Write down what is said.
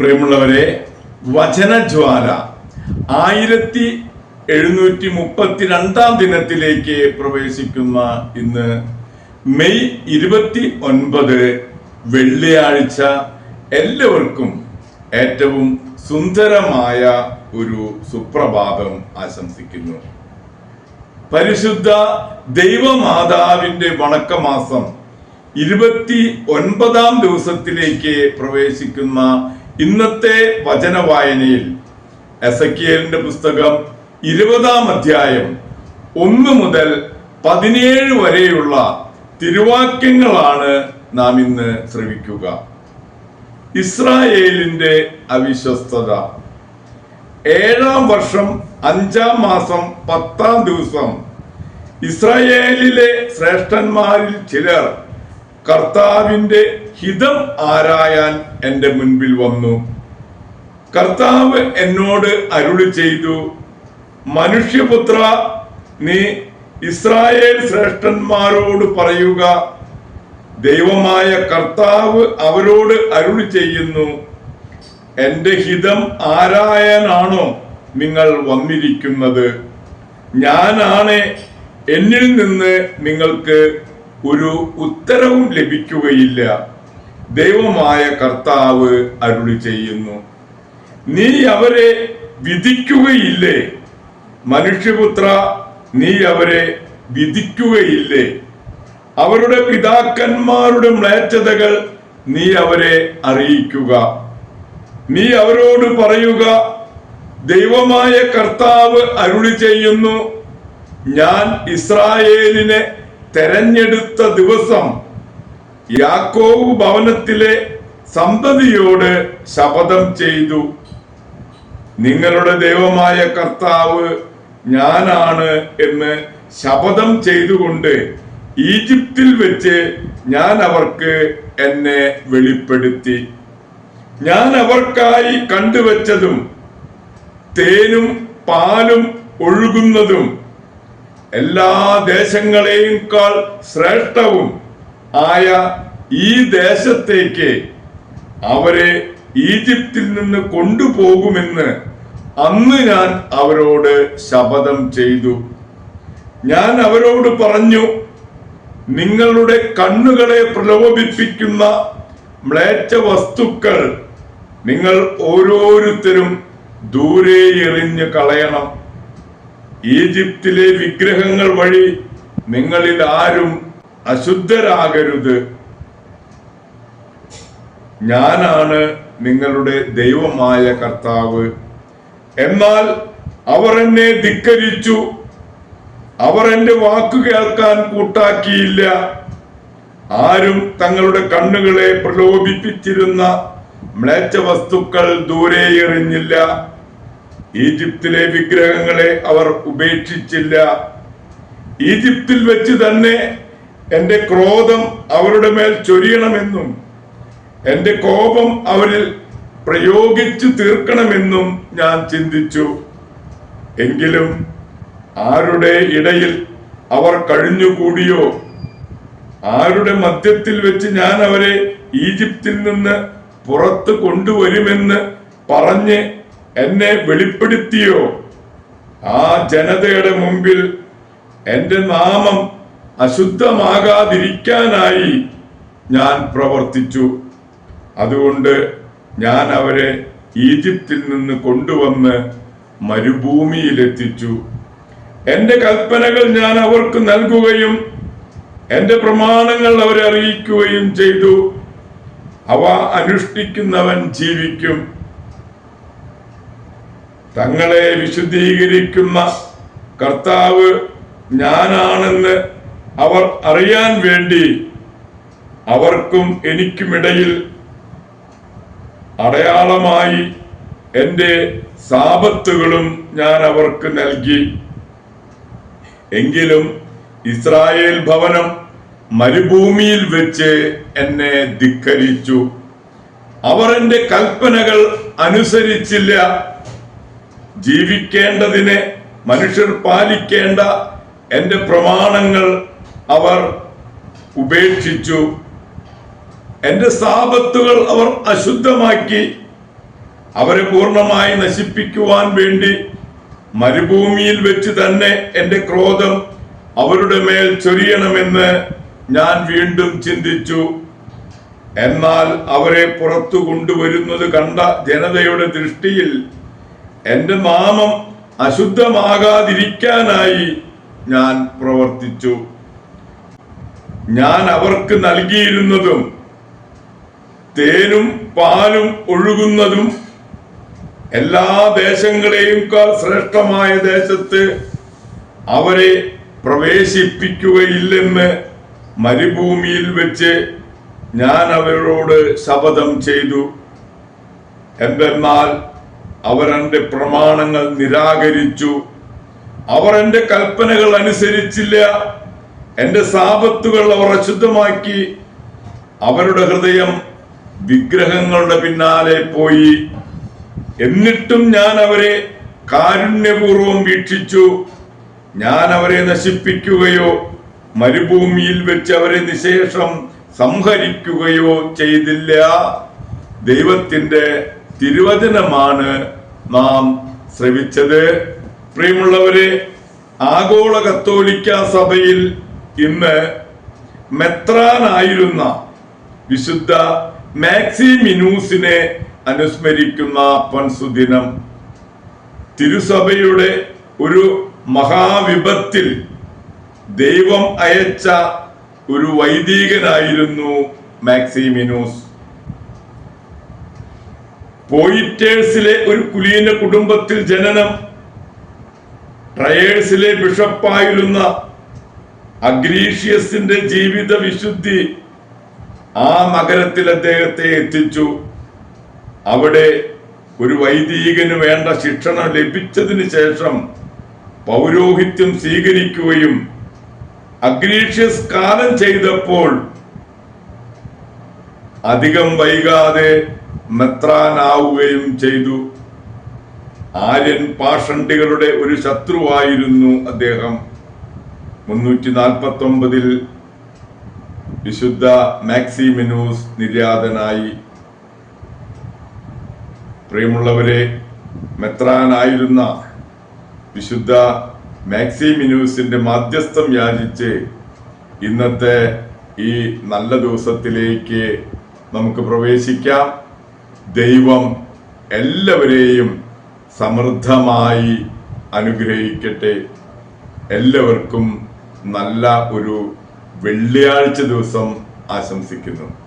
പ്രിയമുള്ളവരെ, വചനജ്വാല 1732 ദിനത്തിലേക്ക് പ്രവേശിക്കുന്ന ഇന്ന് മെയ് 29 വെള്ളിയാഴ്ച എല്ലാവർക്കും ഏറ്റവും സുന്ദരമായ ഒരു സുപ്രഭാതം ആശംസിക്കുന്നു. പരിശുദ്ധ ദൈവമാതാവിന്റെ വണക്കമാസം 29 ദിവസത്തിലേക്ക് പ്രവേശിക്കുന്ന ഇന്നത്തെ വചനവായനയിൽ എസെക്കിയേലിന്റെ പുസ്തകം 20 അധ്യായം 1 മുതൽ 17 വരെയുള്ള തിരുവാക്യങ്ങളാണ് നാം ഇന്ന് ശ്രവിക്കുക. ഇസ്രായേലിന്റെ അവിശ്വസ്തത. 7-ാം വർഷം 5-ാം മാസം 10-ാം ദിവസം ഇസ്രായേലിലെ ശ്രേഷ്ഠന്മാരിൽ ചിലർ കർത്താവിന്റെ ഹിതം ആരായാൻ എന്റെ മുൻപിൽ വന്നു. കർത്താവ് എന്നോട് അരുളി ചെയ്തു, മനുഷ്യപുത്ര, നീ ഇസ്രായേൽ ശ്രേഷ്ഠന്മാരോട് പറയുക, ദൈവമായ കർത്താവ് അവരോട് അരുളി ചെയ്യുന്നു, എന്റെ ഹിതം ആരായാനാണോ നിങ്ങൾ വന്നിരിക്കുന്നത്? ഞാനാണ്, എന്നിൽ നിന്ന് നിങ്ങൾക്ക് ഒരു ഉത്തരവും ലഭിക്കുകയില്ല. ദൈവമായ കർത്താവ് അരുളി ചെയ്യുന്നു, നീ അവരെ വിധിക്കുകയില്ലേ? മനുഷ്യപുത്ര, നീ അവരെ വിധിക്കുകയില്ലേ? അവരുടെ പിതാക്കന്മാരുടെ മ്ലേച്ഛതകൾ നീ അവരെ അറിയിക്കുക. നീ അവരോട് പറയുക, ദൈവമായ കർത്താവ് അരുളി ചെയ്യുന്നു, ഞാൻ ഇസ്രായേലിനെ തെരഞ്ഞെടുത്ത ദിവസം യാക്കോബ് ഭവനത്തിലെ സന്തതിയോട് ശപഥം ചെയ്തു, നിങ്ങളുടെ ദൈവമായ കർത്താവ് ഞാനാണ് എന്ന് ശപഥം ചെയ്തുകൊണ്ട് ഈജിപ്തിൽ വെച്ച് ഞാൻ അവർക്ക് എന്നെ വെളിപ്പെടുത്തി. ഞാൻ അവർക്കായി കണ്ടുവച്ചതും തേനും പാലും ഒഴുകുന്നതും എല്ലാ ദേശങ്ങളെയുംക്കാൾ ശ്രേഷ്ഠവും ആയ ഈ ദേശത്തേക്ക് അവരെ ഈജിപ്തിൽ നിന്ന് കൊണ്ടുപോകുമെന്ന് അന്ന് ഞാൻ അവരോട് ശപഥം ചെയ്തു. ഞാൻ അവരോട് പറഞ്ഞു, നിങ്ങളുടെ കണ്ണുകളെ പ്രലോഭിപ്പിക്കുന്ന മ്ലേച്ഛ വസ്തുക്കൾ നിങ്ങൾ ഓരോരുത്തരും ദൂരെ എറിഞ്ഞു കളയണം. ഈജിപ്തിലെ വിഗ്രഹങ്ങൾ വഴി നിങ്ങളിൽ ആരും അശുദ്ധരാകരുത്. ഞാനാണ് നിങ്ങളുടെ ദൈവമായ കർത്താവ്. എന്നാൽ അവർ എന്നെ ധിക്കരിച്ചു, അവർ എന്റെ വാക്കു കേൾക്കാൻ കൂട്ടാക്കിയില്ല. ആരും തങ്ങളുടെ കണ്ണുകളെ പ്രലോഭിപ്പിച്ചിരുന്ന മ്ലേച്ഛ വസ്തുക്കൾ ദൂരെ എറിഞ്ഞില്ല. ഈജിപ്തിലെ വിഗ്രഹങ്ങളെ അവർ ഉപേക്ഷിച്ചില്ല. ഈജിപ്തിൽ വെച്ച് തന്നെ എന്റെ ക്രോധം അവരുടെ മേൽ ചൊരിയണമെന്നും എന്റെ കോപം അവരിൽ പ്രയോഗിച്ചു തീർക്കണമെന്നും ഞാൻ ചിന്തിച്ചു. എങ്കിലും ആരുടെ ഇടയിൽ അവർ കഴിഞ്ഞുകൂടിയോ, ആരുടെ മധ്യത്തിൽ വെച്ച് ഞാൻ അവരെ ഈജിപ്തിൽ നിന്ന് പുറത്തു കൊണ്ടുവരുമെന്ന് പറഞ്ഞ് എന്നെ വെളിപ്പെടുത്തിയോ, ആ ജനതയുടെ മുമ്പിൽ എന്റെ നാമം അശുദ്ധമാകാതിരിക്കാനായി ഞാൻ പ്രവർത്തിച്ചു. അതുകൊണ്ട് ഞാൻ അവരെ ഈജിപ്തിൽ നിന്ന് കൊണ്ടുവന്ന് മരുഭൂമിയിലെത്തിച്ചു. എന്റെ കൽപ്പനകൾ ഞാൻ അവർക്ക് നൽകുകയും എന്റെ പ്രമാണങ്ങൾ അവരെ അറിയിക്കുകയും ചെയ്തു. അവ അനുഷ്ഠിക്കുന്നവൻ ജീവിക്കും. തങ്ങളെ വിശുദ്ധീകരിക്കുന്ന കർത്താവ് ഞാനാണെന്ന് അവർ അറിയാൻ വേണ്ടി അവർക്കും എനിക്കുമിടയിൽ അടയാളമായി എന്റെ സാബത്തുകളും ഞാൻ അവർക്ക് നൽകി. എങ്കിലും ഇസ്രായേൽ ഭവനം മരുഭൂമിയിൽ വെച്ച് എന്നെ ധിക്കരിച്ചു. അവർ എന്റെ കൽപ്പനകൾ അനുസരിച്ചില്ല. ജീവിക്കേണ്ടതിന് മനുഷ്യർ പാലിക്കേണ്ട എന്റെ പ്രമാണങ്ങൾ അവർ ഉപേക്ഷിച്ചു. എന്റെ സാബത്തുകൾ അവർ അശുദ്ധമാക്കി. അവരെ പൂർണ്ണമായി നശിപ്പിക്കുവാൻ വേണ്ടി മരുഭൂമിയിൽ വെച്ച് തന്നെ എന്റെ ക്രോധം അവരുടെ മേൽ ചൊരിയണമെന്ന് ഞാൻ വീണ്ടും ചിന്തിച്ചു. എന്നാൽ അവരെ പുറത്തു കൊണ്ടുവരുന്നത് കണ്ട ജനതയുടെ ദൃഷ്ടിയിൽ എന്റെ നാമം അശുദ്ധമാകാതിരിക്കാനായി ഞാൻ പ്രവർത്തിച്ചു. ഞാൻ അവർക്ക് നൽകിയിരുന്നതും തേനും പാലും ഒഴുകുന്നതും എല്ലാ ദേശങ്ങളെയുംക്കാൾ ശ്രേഷ്ഠമായ ദേശത്ത് അവരെ പ്രവേശിപ്പിക്കുകയില്ലെന്ന് മരുഭൂമിയിൽ വെച്ച് ഞാൻ അവരോട് ശപഥം ചെയ്തു. എന്തെന്നാൽ അവർ എന്റെ പ്രമാണങ്ങൾ നിരാകരിച്ചു, അവർ എന്റെ കൽപ്പനകൾ അനുസരിച്ചില്ല, എന്റെ സാബത്തുകൾ അവർ അശുദ്ധമാക്കി, അവരുടെ ഹൃദയം വിഗ്രഹങ്ങളുടെ പിന്നാലെ പോയി. എന്നിട്ടും ഞാൻ അവരെ കാരുണ്യപൂർവം വീക്ഷിച്ചു. ഞാൻ അവരെ നശിപ്പിക്കുകയോ മരുഭൂമിയിൽ വെച്ച് അവരെ നിശേഷം സംഹരിക്കുകയോ ചെയ്തില്ല. ദൈവത്തിന്റെ തിരുവചനമാണ് നാം ശ്രവിച്ചത്. പ്രിയമുള്ളവരെ, ആഗോള കത്തോലിക്ക സഭയിൽ ഇന്ന് മെത്രാനായിരുന്ന വിശുദ്ധ മാക്സിമിനൂസിനെ അനുസ്മരിക്കുന്ന പൊൻസുദിനം. തിരുസഭയുടെ ഒരു മഹാവിപത്തിൽ ദൈവം അയച്ച ഒരു വൈദികനായിരുന്നു മാക്സിമിനൂസ്. പോയിറ്റേഴ്സിലെ ഒരു കുലീന കുടുംബത്തിൽ ജനനം. ട്രയേഴ്സിലെ ബിഷപ്പായിരുന്ന അഗ്രീഷ്യസിന്റെ ജീവിത വിശുദ്ധി ആ നഗരത്തിൽ അദ്ദേഹത്തെ എത്തിച്ചു. അവിടെ ഒരു വൈദികന് വേണ്ട ശിക്ഷണം ലഭിച്ചതിന് ശേഷം പൗരോഹിത്യം സ്വീകരിക്കുകയും അഗ്രീഷ്യസ് കാലം ചെയ്തപ്പോൾ അധികം വൈകാതെ മെത്രാനാവുകയും ചെയ്തു. ആര്യൻ പാഷണ്ഡികളുടെ ഒരു ശത്രുവായിരുന്നു അദ്ദേഹം. 349 വിശുദ്ധ മാക്സിമിനൂസ് നിര്യാതനായി. പ്രിയമുള്ളവരെ, മെത്രാനായിരുന്ന വിശുദ്ധ മാക്സിമിനൂസിന്റെ മധ്യസ്ഥം യാചിച്ച് ഇന്നത്തെ ഈ നല്ല ദിവസത്തിലേക്ക് നമുക്ക് പ്രവേശിക്കാം. ദൈവം എല്ലാവരെയും സമൃദ്ധമായി അനുഗ്രഹിക്കട്ടെ. എല്ലാവർക്കും നല്ല ഒരു വെള്ളിയാഴ്ച ദിവസം ആശംസിക്കുന്നു.